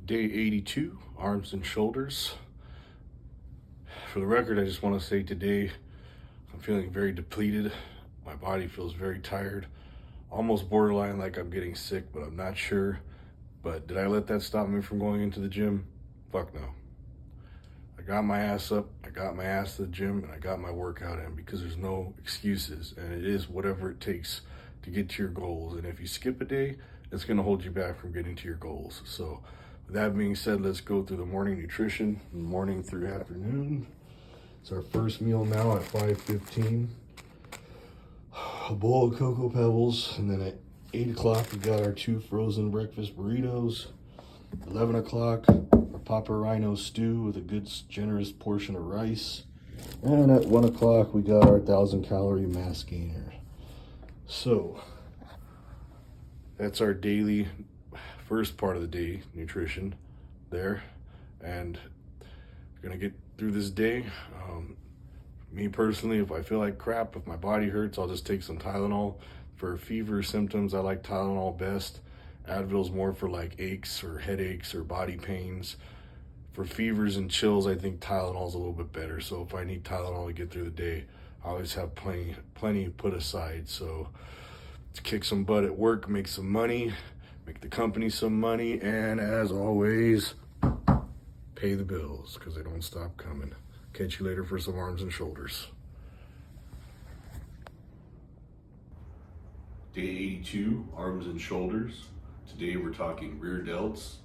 Day 82, arms and shoulders. For the record, I just want to say today I'm feeling very depleted. My body feels very tired, almost borderline like I'm getting sick, but I'm not sure. But did I let that stop me from going into the gym? Fuck no. I got my ass up, I got my ass to the gym, and I got my workout in because there's no excuses, and it is whatever it takes to get to your goals. And if you skip a day, it's going to hold you back from getting to your goals. So with that being said, let's go through the morning nutrition, morning through afternoon. It's our first meal now at 5:15. A bowl of Cocoa Pebbles, and then at 8 o'clock we got our 2 frozen breakfast burritos. 11 o'clock, our Papa Rhino stew with a good generous portion of rice. And at 1 o'clock we got our 1,000-calorie mass gainer. So that's our daily first part of the day nutrition there, and we're gonna get through this day. Me personally, if I feel like crap, if my body hurts, I'll just take some Tylenol. For fever symptoms, I like Tylenol best. Advil's more for like aches or headaches or body pains. For fevers and chills, I think Tylenol's a little bit better. So if I need Tylenol to get through the day, I always have plenty put aside. So let's kick some butt at work, make some money, make the company some money, and as always, pay the bills because they don't stop coming. Catch you later for some arms and shoulders. Day 82, arms and shoulders. Today we're talking rear delts.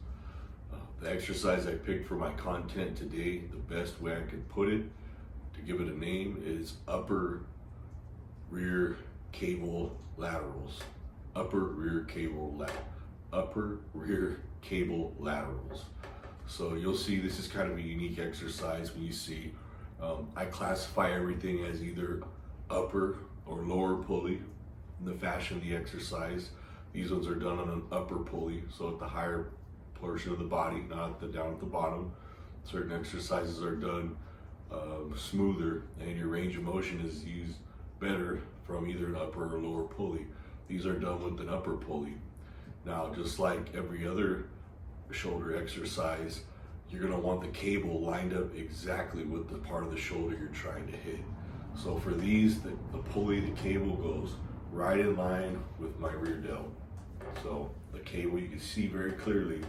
The exercise I picked for my content today, the best way I could put it, to give it a name, is upper rear cable laterals. Upper rear cable laterals. So you'll see this is kind of a unique exercise when you see, I classify everything as either upper or lower pulley in the fashion of the exercise. These ones are done on an upper pulley, so at the higher portion of the body, not down at the bottom. Certain exercises are done smoother, and your range of motion is used better from either an upper or lower pulley. These are done with an upper pulley. Now, just like every other shoulder exercise, you're gonna want the cable lined up exactly with the part of the shoulder you're trying to hit. So for these, the pulley, the cable goes right in line with my rear delt. So the cable, you can see very clearly,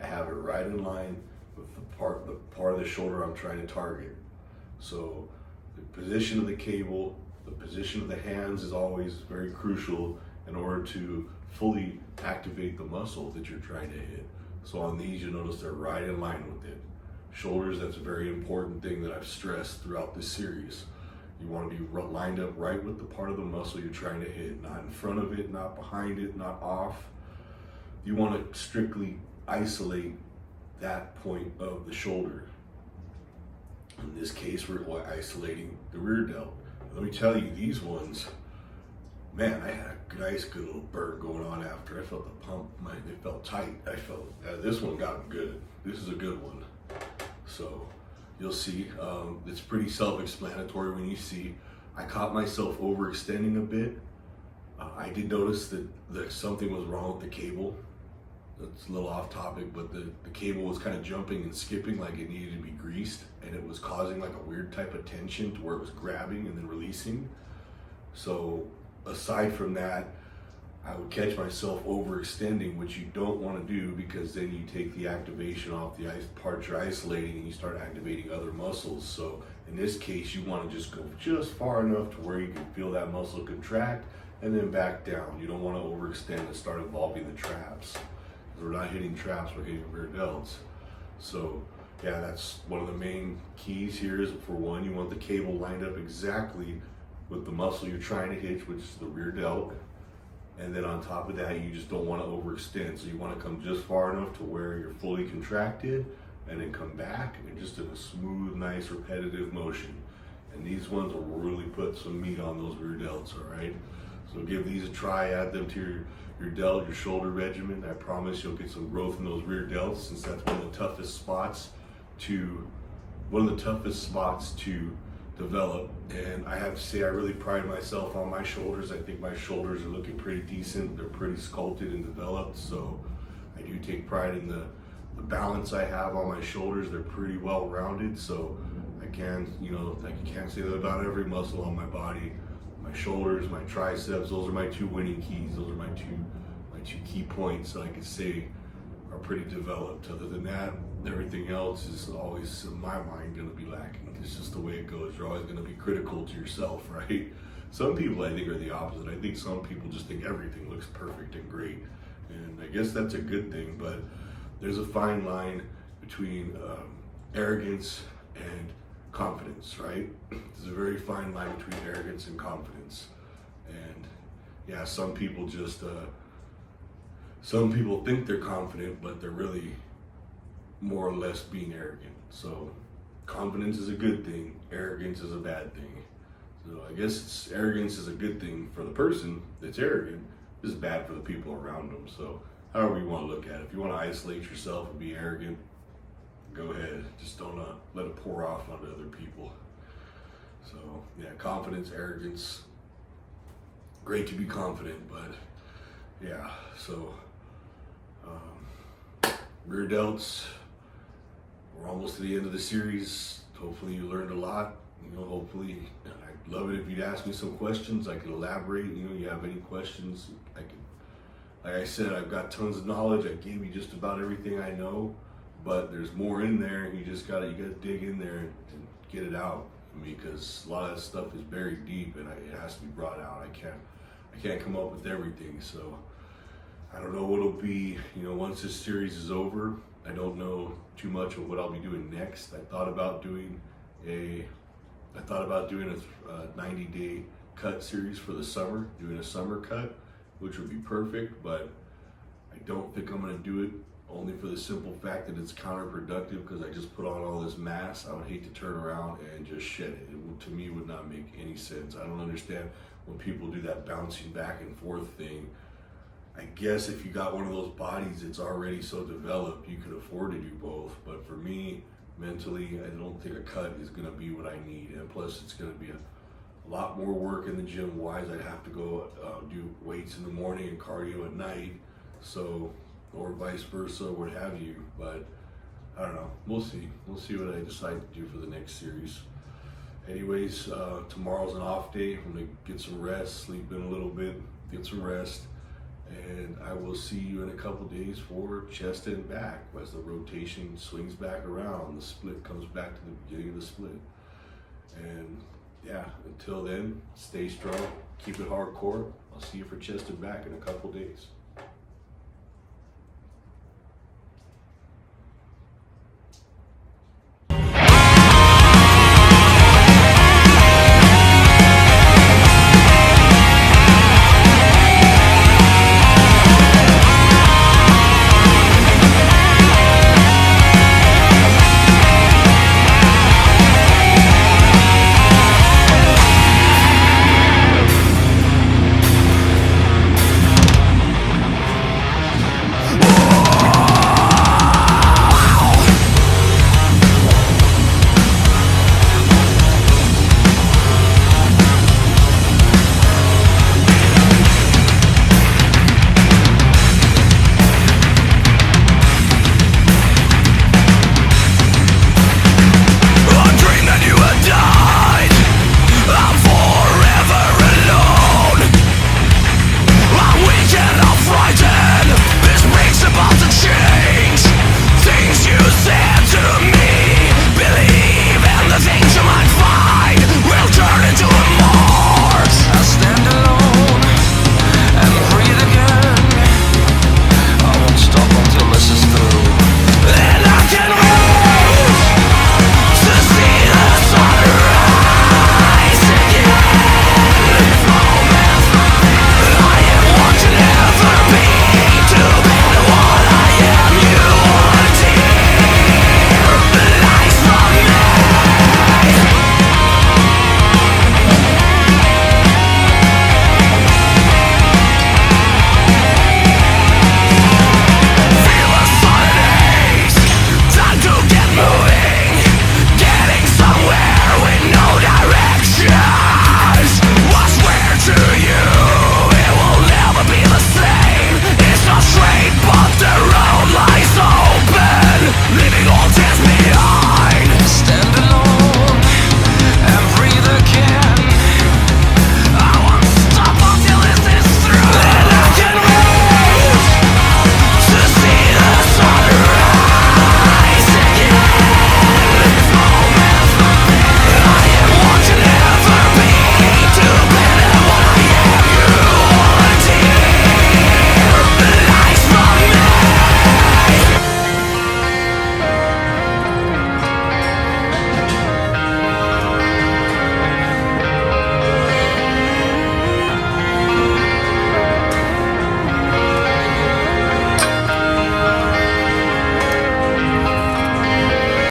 I have it right in line with the part of the shoulder I'm trying to target. So the position of the cable, the position of the hands is always very crucial in order to fully activate the muscle that you're trying to hit. So on these, you'll notice they're right in line with it. Shoulders, that's a very important thing that I've stressed throughout this series. You want to be lined up right with the part of the muscle you're trying to hit, not in front of it, not behind it, not off. You want to strictly isolate that point of the shoulder. In this case, we're isolating the rear delt. Let me tell you, these ones, man, I had a nice good little burn going on after. I felt the pump, they felt tight. I felt, this one got good. This is a good one. So you'll see, it's pretty self-explanatory when you see, I caught myself overextending a bit. I did notice that something was wrong with the cable. That's a little off topic, but the cable was kind of jumping and skipping like it needed to be greased, and it was causing like a weird type of tension to where it was grabbing and then releasing. So aside from that, I would catch myself overextending, which you don't want to do because then you take the activation off the part you're isolating and you start activating other muscles. So in this case, you want to just go just far enough to where you can feel that muscle contract and then back down. You don't want to overextend and start involving the traps. We're not hitting traps, we're hitting rear delts. So yeah, that's one of the main keys here is, for one, you want the cable lined up exactly with the muscle you're trying to hit, which is the rear delt. And then on top of that, you just don't want to overextend. So you want to come just far enough to where you're fully contracted and then come back and just in a smooth, nice, repetitive motion. And these ones will really put some meat on those rear delts, all right? So give these a try, add them to your delt, your shoulder regimen. I promise you'll get some growth in those rear delts, since that's one of the toughest spots to develop. And I have to say, I really pride myself on my shoulders. I think my shoulders are looking pretty decent. They're pretty sculpted and developed. So I do take pride in the the balance I have on my shoulders, they're pretty well rounded, so I can, you know, like you can't say that about every muscle on my body. My shoulders, my triceps, those are my two winning keys. Those are my two key points that I could say are pretty developed. Other than that, everything else is always, in my mind, going to be lacking. It's just the way it goes. You're always going to be critical to yourself, right? Some people, I think, are the opposite. I think some people just think everything looks perfect and great. And I guess that's a good thing, but there's a fine line between arrogance and confidence, right? There's a very fine line between arrogance and confidence. And yeah, some people just, some people think they're confident, but they're really more or less being arrogant. So confidence is a good thing, arrogance is a bad thing. So I guess arrogance is a good thing for the person that's arrogant, it's bad for the people around them. So however you want to look at it, if you want to isolate yourself and be arrogant, go ahead. Just don't let it pour off onto other people. So yeah, confidence, arrogance, great to be confident, but yeah, so rear delts, we're almost to the end of the series. Hopefully you learned a lot. You know, hopefully, I'd love it if you'd ask me some questions. I could elaborate. You know, you have any questions, I can, like I said, I've got tons of knowledge. I gave you just about everything I know, but there's more in there. You gotta dig in there and get it out. I mean, because a lot of that stuff is buried deep, and it has to be brought out. I can't come up with everything. So I don't know what it'll be. You know, once this series is over, I don't know too much of what I'll be doing next. I thought about doing a 90-day cut series for the summer, doing a summer cut, which would be perfect, but I don't think I'm gonna do it, only for the simple fact that it's counterproductive, because I just put on all this mass. I would hate to turn around and just shed it. To me, would not make any sense. I don't understand when people do that bouncing back and forth thing. I guess if you got one of those bodies that's already so developed, you could afford to do both. But for me, mentally, I don't think a cut is gonna be what I need. And plus, it's gonna be a lot more work in the gym wise. I'd have to go do weights in the morning and cardio at night. So, or vice versa, what have you. But I don't know, we'll see. We'll see what I decide to do for the next series. Anyways, tomorrow's an off day. I'm gonna get some rest, sleep in a little bit, get some rest. And I will see you in a couple days for chest and back. As the rotation swings back around, the split comes back to the beginning of the split. And yeah, until then, stay strong, keep it hardcore. I'll see you for chest and back in a couple days.